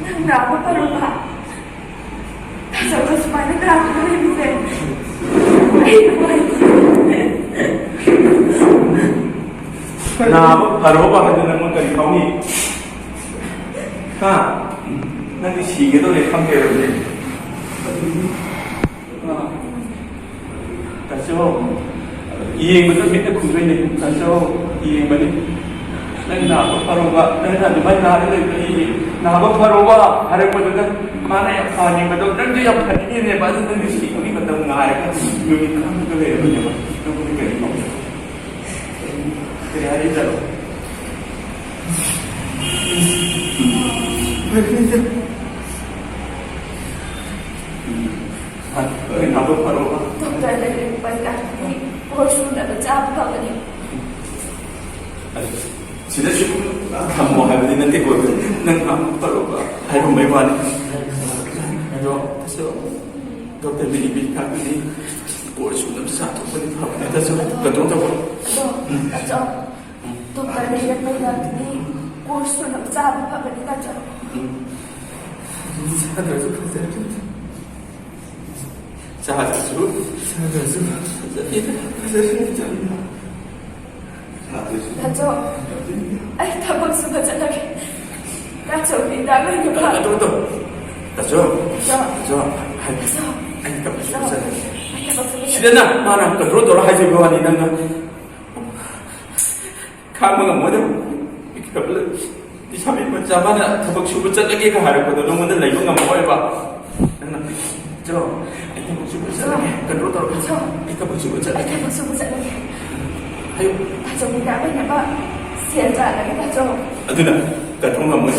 Nanggawa pa rin ba? Tapos pa naglago na rin siya. Ay, naman. 나하고 바로 가는 것까지 가오니 nanti 시계도 내 판결인데 다시요 이행부터 밑에 구조인데 다시요 이행만이 nanti 나하고 바로 가 nanti nanti 많이 나를 나하고 바로 가 하는 것들은 mana yang paling betul nanti yang paling ini pasti nanti 시간이 betul ngarik 여기 가는 거예요 그냥 너무 그러니까 그래 하리자로 나도 바로 독자들이 빨리 보여준다고 짜부하더니 진짜 지금 뭐 하고 있는데 그는 바로 하루 매번 그래서 다시 독자들이 비슷하게 보여주는 사람들이 하고 다시 그동작으로 맞죠? 독자들이 빨리 보여주는 짜부하더니 맞죠? 맞죠? 아이 타박수 맞잖아게 맞죠? 우리 나가는 거 봐. 맞죠? 시대나 마나 그로 돌아 하지 뭐하니 나는 가면가 뭐냐 이 참이 먼저 마나 타박 슈브 쩌게 가 하거든 너무들 내가 먹어야 봐 나는 저 타박 슈브 쩌게 그로 돌아 이 타박 슈브 쩌게 타박 슈브 쩌게 아유 맞죠? 우리 나가는 거 시행자라게 맞죠? aduna katronga mo ba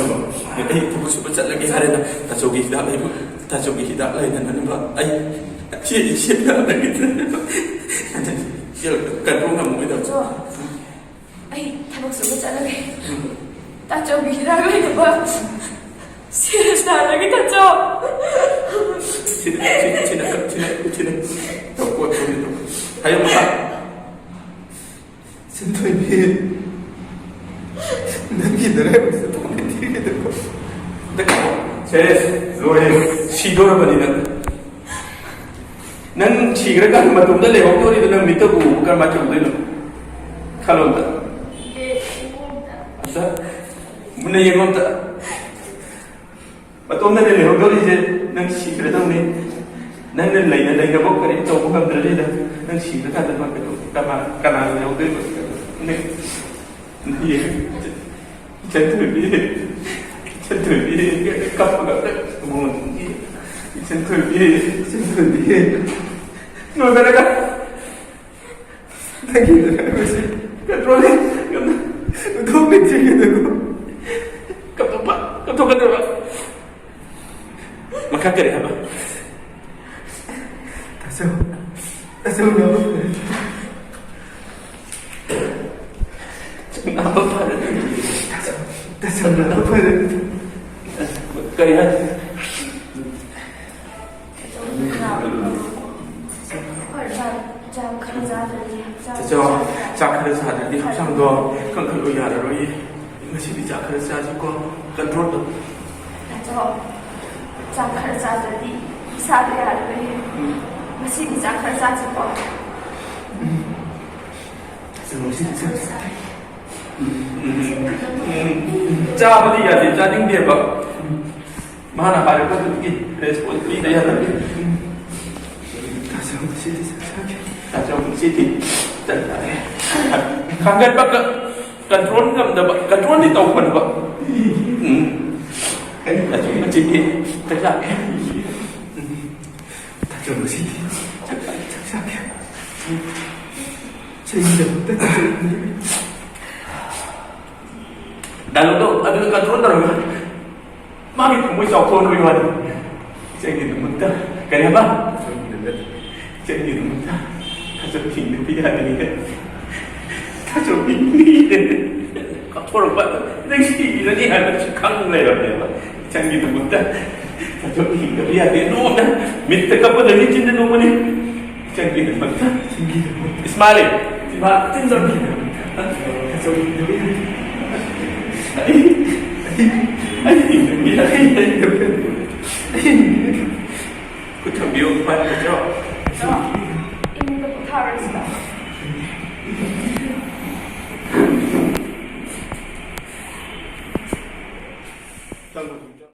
ay tapos ba sa lagi hari na tasogi hida ay tasogi hida ay na ba ay siya na lagi katronga mo ito 맞죠? 아이 타박 슈브 쩌게 따져기 히라고 이거 봐 시행자라게 맞죠? 지나 덕고 하여 봐 센터님이 남기 노래하고 있어. 똥이 튀게 되고. 제 노래 시도를 버리는 난 시그를 가는 맛도 내 옥돌이도 난 밑에 구갈 맛도 되는 칼론다 아싸 문에 예건다 맛도 내 옥돌이 이제 난 시그를 당네 나는 레이나 먹거리 또 뭐가 들리다 난 시그를 가는 맛도 까나 내 옥돌이 네 예, 젠틀비 카프가 뭐 젠틀비 노래가 남기 노래하고 있어. 컨트롤이 똥이 튀게 되고. kapag makakari ha ba? 다시 나와. Apa pada 다시 나와. kaya 저 자크를 사는데 항상도 컨트롤 야로 이 이것이 자크를 사지고 컨트롤도 맞죠? 자카를 사더니 사대야를 맛이 자카를 사지고 짜버리 야지 짜증 대박 mana pada kau tu respon kita ya tapi kacau sini dan kangen pak kontrol kan dapat kontrol ni tahu kan pak kacau macam ni kacau kacau sini sakit saya dalam tu ada kontrol terus mami cũng mới sọc thôn rồi chạy nhìn được ta cái này ba chạy nhìn được ta taจะทิ้งไปได้ยังไงtaจะทิ้งนี่ก็ทรมานนั่งชี้แล้วนี่หันมาครั้งเลยแบบนี้ว่าchạy nhìn được ta taจะทิ้งไปได้ยังไงนู่นนะมิตรกับคนนี้จินตนาการนี่chạy nhìn được ta Ismail tin rằng taจะทิ้งไปได้ 부터 미혹받는 거죠? 있는 것도 다 알았어. 딴 거.